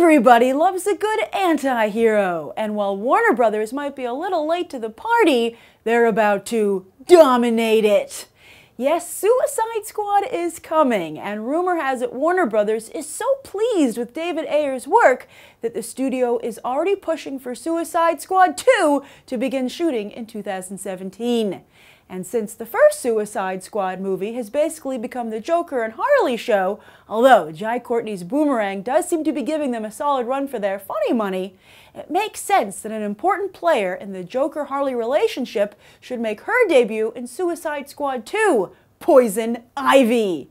Everybody loves a good anti-hero, and while Warner Brothers might be a little late to the party, they're about to dominate it. Yes, Suicide Squad is coming, and rumor has it Warner Brothers is so pleased with David Ayer's work that the studio is already pushing for Suicide Squad 2 to begin shooting in 2017. And since the first Suicide Squad movie has basically become the Joker and Harley show, although Jai Courtney's Boomerang does seem to be giving them a solid run for their funny money, it makes sense that an important player in the Joker-Harley relationship should make her debut in Suicide Squad 2, Poison Ivy.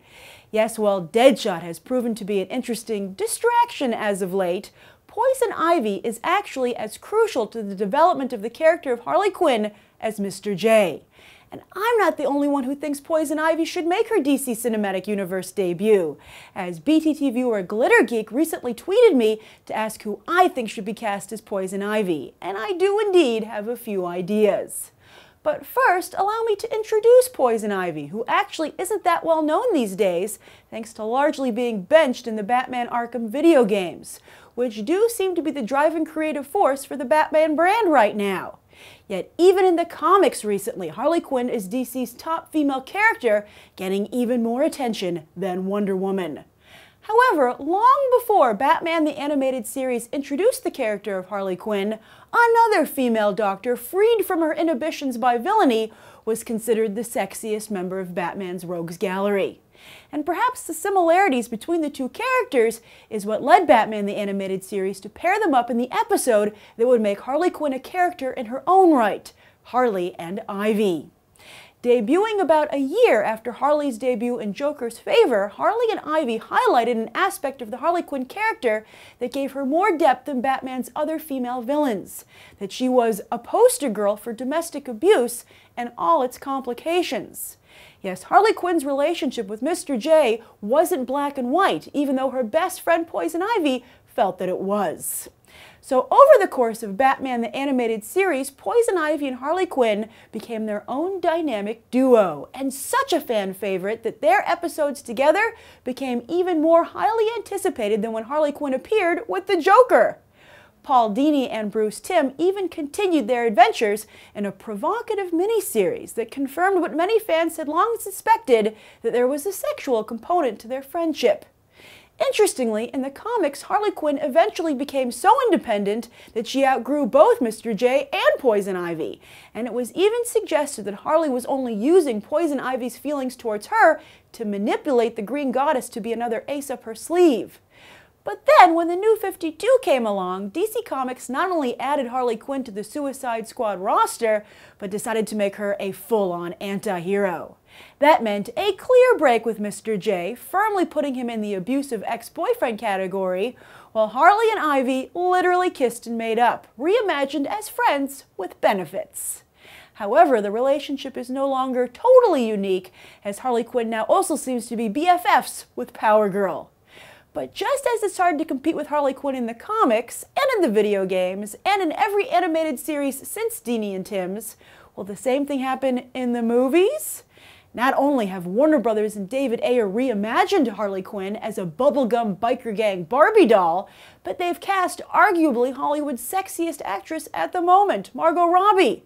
Yes, while Deadshot has proven to be an interesting distraction as of late, Poison Ivy is actually as crucial to the development of the character of Harley Quinn as Mr. J. And I'm not the only one who thinks Poison Ivy should make her DC Cinematic Universe debut, as BTT viewer Glitter Geek recently tweeted me to ask who I think should be cast as Poison Ivy, and I do indeed have a few ideas. But first, allow me to introduce Poison Ivy, who actually isn't that well known these days, thanks to largely being benched in the Batman Arkham video games, which do seem to be the driving creative force for the Batman brand right now. Yet even in the comics recently, Harley Quinn is DC's top female character, getting even more attention than Wonder Woman. However, long before Batman the Animated Series introduced the character of Harley Quinn, another female doctor freed from her inhibitions by villainy was considered the sexiest member of Batman's rogues gallery. And perhaps the similarities between the two characters is what led Batman the Animated Series to pair them up in the episode that would make Harley Quinn a character in her own right, Harley and Ivy. Debuting about a year after Harley's debut in Joker's favor, Harley and Ivy highlighted an aspect of the Harley Quinn character that gave her more depth than Batman's other female villains, that she was a poster girl for domestic abuse and all its complications. Yes, Harley Quinn's relationship with Mr. J wasn't black and white, even though her best friend Poison Ivy felt that it was. So over the course of Batman the Animated Series, Poison Ivy and Harley Quinn became their own dynamic duo, and such a fan favorite that their episodes together became even more highly anticipated than when Harley Quinn appeared with the Joker. Paul Dini and Bruce Timm even continued their adventures in a provocative miniseries that confirmed what many fans had long suspected, that there was a sexual component to their friendship. Interestingly, in the comics, Harley Quinn eventually became so independent that she outgrew both Mr. J and Poison Ivy, and it was even suggested that Harley was only using Poison Ivy's feelings towards her to manipulate the Green Goddess to be another ace up her sleeve. But then, when the New 52 came along, DC Comics not only added Harley Quinn to the Suicide Squad roster, but decided to make her a full-on anti-hero. That meant a clear break with Mr. J, firmly putting him in the abusive ex-boyfriend category, while Harley and Ivy literally kissed and made up, reimagined as friends with benefits. However, the relationship is no longer totally unique, as Harley Quinn now also seems to be BFFs with Power Girl. But just as it's hard to compete with Harley Quinn in the comics, and in the video games, and in every animated series since Dini and Timm's, will the same thing happen in the movies? Not only have Warner Brothers and David Ayer reimagined Harley Quinn as a bubblegum biker gang Barbie doll, but they've cast arguably Hollywood's sexiest actress at the moment, Margot Robbie.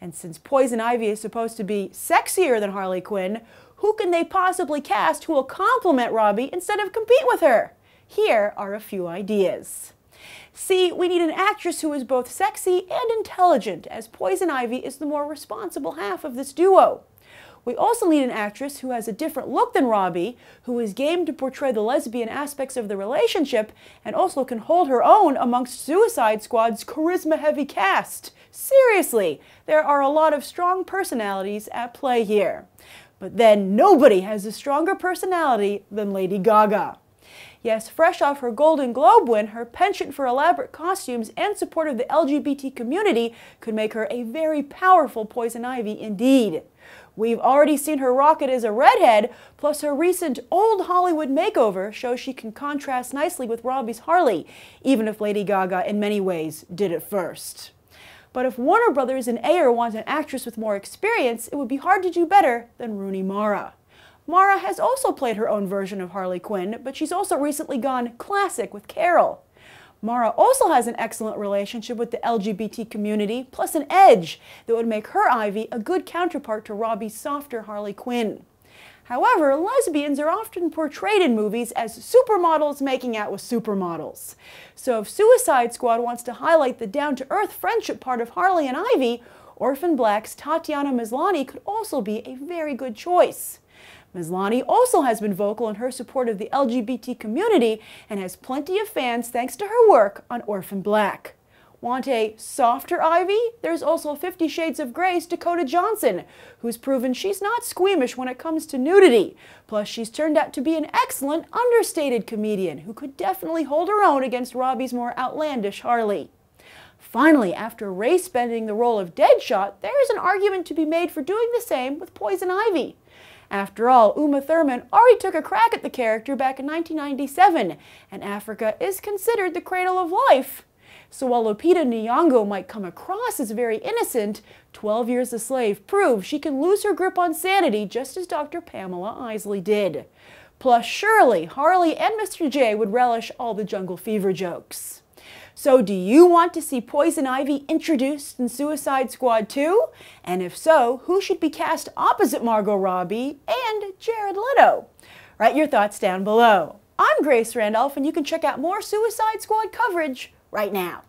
And since Poison Ivy is supposed to be sexier than Harley Quinn, who can they possibly cast who will complement Robbie instead of compete with her? Here are a few ideas. See, we need an actress who is both sexy and intelligent, as Poison Ivy is the more responsible half of this duo. We also need an actress who has a different look than Robbie, who is game to portray the lesbian aspects of the relationship, and also can hold her own amongst Suicide Squad's charisma-heavy cast. Seriously, there are a lot of strong personalities at play here. But then nobody has a stronger personality than Lady Gaga. Yes, fresh off her Golden Globe win, her penchant for elaborate costumes and support of the LGBT community could make her a very powerful Poison Ivy indeed. We've already seen her rock it as a redhead, plus her recent old Hollywood makeover shows she can contrast nicely with Robbie's Harley, even if Lady Gaga in many ways did it first. But if Warner Brothers and Ayer want an actress with more experience, it would be hard to do better than Rooney Mara. Mara has also played her own version of Harley Quinn, but she's also recently gone classic with Carol. Mara also has an excellent relationship with the LGBT community, plus an edge that would make her Ivy a good counterpart to Robbie's softer Harley Quinn. However, lesbians are often portrayed in movies as supermodels making out with supermodels. So if Suicide Squad wants to highlight the down-to-earth friendship part of Harley and Ivy, Orphan Black's Tatiana Maslany could also be a very good choice. Maslany also has been vocal in her support of the LGBT community and has plenty of fans thanks to her work on Orphan Black. Want a softer Ivy? There's also 50 Shades of Gray's Dakota Johnson, who's proven she's not squeamish when it comes to nudity. Plus, she's turned out to be an excellent, understated comedian who could definitely hold her own against Robbie's more outlandish Harley. Finally, after race bending the role of Deadshot, there's an argument to be made for doing the same with Poison Ivy. After all, Uma Thurman already took a crack at the character back in 1997, and Africa is considered the cradle of life. So while Lupita Nyong'o might come across as very innocent, 12 Years a Slave proves she can lose her grip on sanity just as Dr. Pamela Isley did. Plus, surely Harley and Mr. J would relish all the jungle fever jokes. So do you want to see Poison Ivy introduced in Suicide Squad 2? And if so, who should be cast opposite Margot Robbie and Jared Leto? Write your thoughts down below. I'm Grace Randolph, and you can check out more Suicide Squad coverage right now.